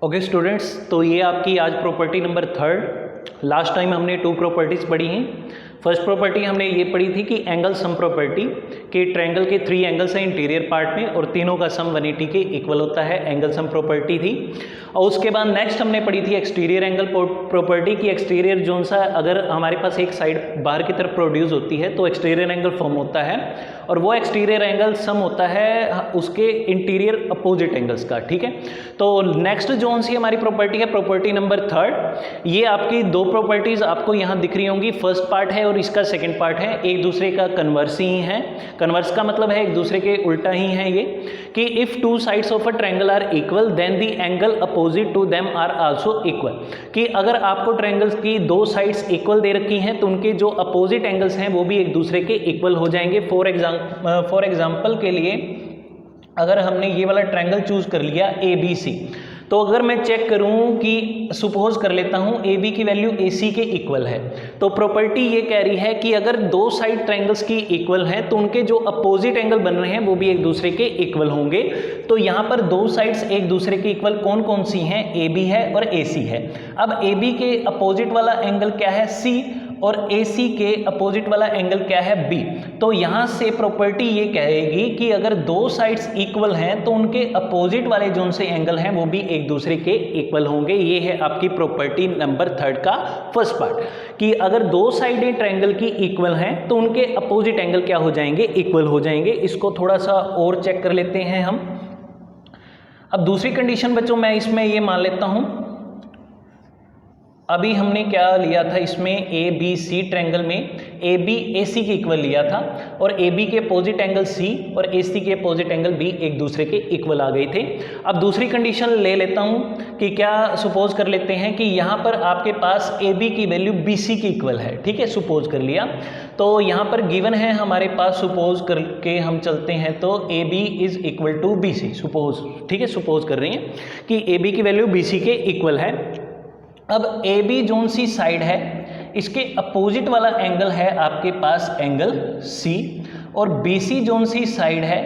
Okay students, तो ये आपकी आज property number third. Last time हमने 2 प्रॉपर्टीज़ पढ़ी हैं। फर्स्ट प्रॉपर्टी हमने ये पढ़ी थी कि एंगल सम प्रॉपर्टी के ट्रायंगल के 3 एंगल्स हैं इंटीरियर पार्ट में और तीनों का सम 180 के इक्वल होता है, एंगल सम प्रॉपर्टी थी। और उसके बाद नेक्स्ट हमने पढ़ी थी एक्सटीरियर एंगल प्रॉपर्टी की एक्सटीरियर जोन सा अगर हमारे पास एक साइड बाहर की तरफ प्रोड्यूस होती है तो एक्सटीरियर एंगल फॉर्म होता है और वो एक्सटीरियर एंगल सम होता है उसके इंटीरियर अपोजिट एंगल्स का। ठीक है, तो नेक्स्ट जोन सी हमारी प्रॉपर्टी है प्रॉपर्टी नंबर थर्ड। ये आपकी 2 प्रॉपर्टीज आपको यहाँ दिख रही होंगी, फर्स्ट पार्ट है और इसका सेकंड पार्ट है, एक दूसरे का कन्वर्स ही है। कन्वर्स का मतलब है एक दूसरे के उल्टा ही है ये कि if 2 sides of a triangle are equal then the angle opposite to them are also equal. कि अगर आपको ट्रायंगल्स की 2 साइड्स इक्वल दे रखी हैं तो उनके जो अपोजिट एंगल्स हैं वो भी एक दूसरे के इक्वल हो जाएंगे। फॉर एग्जांपल के लिए अगर हमने ये वाला ट्रायंगल चूज कर लिया ABC, तो अगर मैं चेक करूं कि सपोज कर लेता हूं AB की वैल्यू AC के इक्वल है, तो प्रॉपर्टी ये कह रही है कि अगर 2 साइड ट्रायंगल्स की इक्वल हैं तो उनके जो अपोजिट एंगल बन रहे हैं वो भी एक दूसरे के इक्वल होंगे। तो यहाँ पर 2 साइड्स एक दूसरे के इक्वल कौन कौन सी हैं? AB है और AC है। अब AB के अपोजिट वाला एंगल क्या है? C, और AC के अपोजिट वाला एंगल क्या है? B। तो यहाँ से प्रॉपर्टी ये कहेगी कि अगर 2 साइड्स इक्वल हैं तो उनके अपोजिट वाले जो से एंगल हैं वो भी एक दूसरे के इक्वल होंगे। ये है आपकी प्रॉपर्टी नंबर थर्ड का फर्स्ट पार्ट कि अगर 2 साइडें ट्रायंगल की इक्वल हैं तो उनके अपोजिट एंगल क्या हो जाएंगे? इक्वल हो जाएंगे। इसको थोड़ा सा और चेक कर लेते हैं हम। अब दूसरी कंडीशन बच्चों मैं इसमें ये मान लेता हूं, अभी हमने क्या लिया था इसमें ABC ट्रायंगल में AB AC के इक्वल लिया था और AB के अपोजिट एंगल C और AC के अपोजिट एंगल B एक दूसरे के इक्वल आ गए थे। अब दूसरी कंडीशन ले लेता हूं कि क्या सपोज कर लेते हैं कि यहाँ पर आपके पास AB की वैल्यू BC की इक्वल है। ठीक है, सपोज कर लिया। तो यहाँ पर गिवन है हमारे पास, सपोज करके हम चलते हैं तो AB is equal to BC suppose. ठीक है, सपोज कर रहे हैं कि AB की वैल्यू BC के इक्वल है। अब AB जोन सी साइड है, इसके अपोजिट वाला एंगल है आपके पास एंगल C, और BC जोन सी साइड है,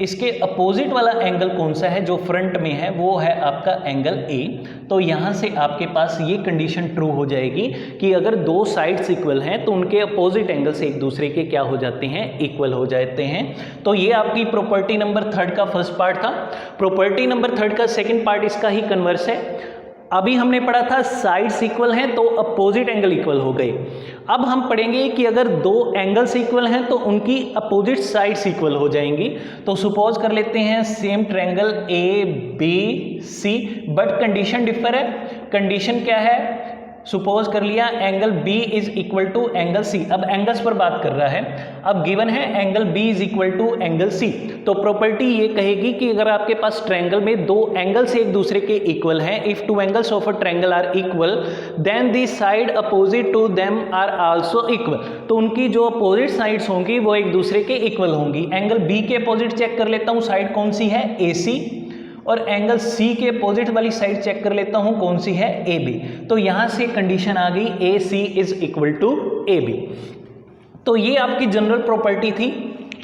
इसके अपोजिट वाला एंगल कौन सा है? जो फ्रंट में है वो है आपका एंगल A। तो यहाँ से आपके पास ये कंडीशन ट्रू हो जाएगी कि अगर 2 साइड्स इक्वल हैं तो उनके अपोजिट एंगल से एक दूसरे के क्या हो जाते हैं? इक्वल हो जाते हैं। तो ये आपकी प्रॉपर्टी नंबर थर्ड का फर्स्ट पार्ट था। प्रॉपर्टी नंबर थर्ड का सेकेंड पार्ट इसका ही कन्वर्स है। अभी हमने पढ़ा था साइड्स इक्वल हैं तो अपोजिट एंगल इक्वल हो गए। अब हम पढ़ेंगे कि अगर 2 एंगल्स इक्वल हैं तो उनकी अपोजिट साइड्स इक्वल हो जाएंगी। तो सपोज कर लेते हैं same triangle ABC but condition differ है। कंडीशन क्या है? सपोज कर लिया angle B is equal to angle C। अब एंगल्स पर बात कर रहा है। अब गिवन है angle B is equal to angle C। तो प्रॉपर्टी ये कहेगी कि अगर आपके पास ट्रायंगल में 2 एंगल्स एक दूसरे के इक्वल हैं, if 2 angles of a triangle are equal then the side opposite to them are also equal. तो उनकी जो अपोजिट साइड्स होंगी वो एक दूसरे के इक्वल होंगी। एंगल B के अपोजिट चेक कर लेता हूँ, साइड कौन सी है? AC। और एंगल C के अपोजिट वाली साइड चेक कर लेता हूं, कौन सी है? AB। तो यहां से कंडीशन आ गई AC is equal to AB। तो ये आपकी जनरल प्रॉपर्टी थी।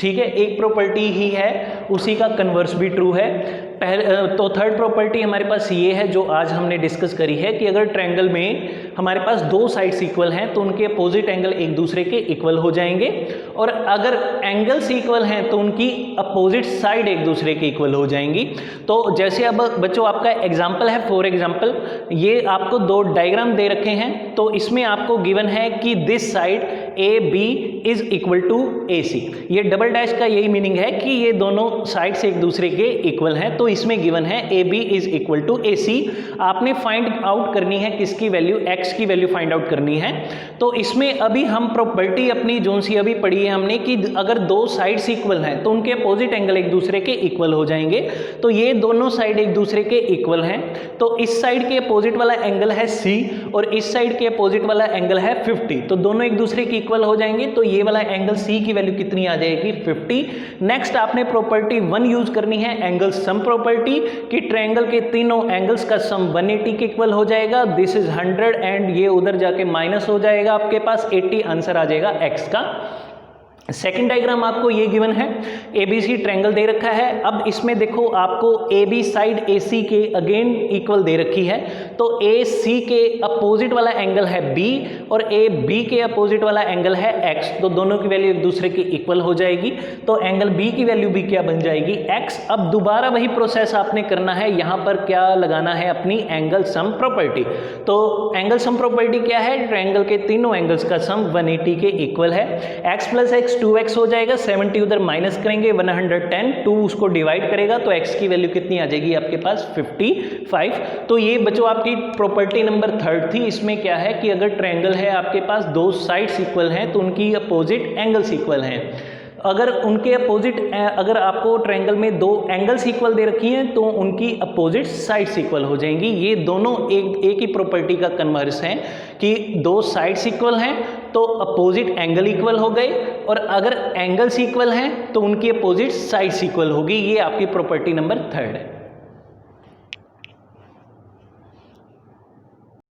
ठीक है, एक प्रॉपर्टी ही है, उसी का कन्वर्स भी ट्रू है। तो थर्ड प्रॉपर्टी हमारे पास ये है जो आज हमने डिस्कस करी है कि अगर ट्रायंगल में हमारे पास 2 साइड्स इक्वल हैं तो उनके अपोजिट एंगल एक दूसरे के इक्वल हो जाएंगे, और अगर एंगल्स इक्वल हैं तो उनकी अपोजिट साइड एक दूसरे के इक्वल हो जाएंगी। तो जैसे अब बच्चों आपका एग्जाम्पल है, फॉर एग्जाम्पल ये आपको 2 डायग्राम दे रखे हैं। तो इसमें आपको गिवन है कि this side AB is equal to AC। ये डबल डैश का यही मीनिंग है कि ये दोनों साइड्स एक दूसरे के इक्वल हैं। तो इसमें गिवन है AB is equal to AC। आपने फाइंड आउट करनी है किसकी वैल्यू? X की वैल्यू फाइंड आउट करनी है। तो इसमें अभी हम प्रॉपर्टी अपनी जोन सी अभी पढ़ी है हमने कि अगर 2 साइड्स इक्वल हैं तो उनके अपोजिट एंगल एक दूसरे के इक्वल हो जाएंगे। तो ये दोनों साइड एक दूसरे के इक्वल हैं। तो इस साइड के अपोजिट वाला एंगल है C और इस साइड के अपोजिट वाला एंगल है 50। तो दोनों एक दूसरे के इक्वल हो जाएंगे। तो ये वाला एंगल C की वैल्यू कितनी आ जाएगी? 50। नेक्स्ट आपने प्रॉपर्टी 1 यूज करनी है, एंगल सम प्रॉपर्टी कि ट्रायंगल के तीनों एंगल्स का सम 180 के इक्वल हो जाएगा। दिस इज 100 एंड ये उधर जाके माइनस हो जाएगा, आपके पास 80 आंसर आ जाएगा X का। सेकेंड डायग्राम आपको ये गिवन है, ABC ट्रायंगल दे रखा है। अब इसमें देखो आपको AB साइड AC के अगेन इक्वल दे रखी है, तो AC के अपोजिट वाला एंगल है B और AB के अपोजिट वाला एंगल है X, तो दोनों की वैल्यू एक दूसरे की इक्वल हो जाएगी, तो एंगल B की वैल्यू भी क्या बन जाएगी X। अब दोबारा वही प्रोसेस आपने करना है, यहाँ पर क्या लगाना है अपनी एंगल सम प्रॉपर्टी। तो एंगल सम प्रॉपर्टी क्या है, ट्रायंगल के तीनों एंगल्स का सम 180 के इक्वल है। x प्लस एक्स 2x हो जाएगा, 70 उधर माइनस करेंगे, 110, 2 उसको डिवाइड करेगा तो x की वैल्यू कितनी आ जाएगी आपके पास 55। तो ये बच्चों आपकी प्रॉपर्टी नंबर 3 थी। इसमें क्या है कि अगर ट्रायंगल है आपके पास, दो साइड्स इक्वल हैं तो उनकी अपोजिट एंगल्स इक्वल हैं। अगर उनके अपोजिट, अगर आपको ट्रायंगल में दो एंगल्स इक्वल दे रखी हैं तो उनकी अपोजिट साइड्स इक्वल हो जाएंगी। ये दोनों एक ही प्रॉपर्टी का कन्वर्स है कि दो साइड्स इक्वल हैं तो अपोजिट एंगल इक्वल हो गए, और अगर एंगल्स इक्वल हैं तो उनकी अपोजिट साइड्स इक्वल होगी। ये आपकी प्रॉपर्टी नंबर 3 है।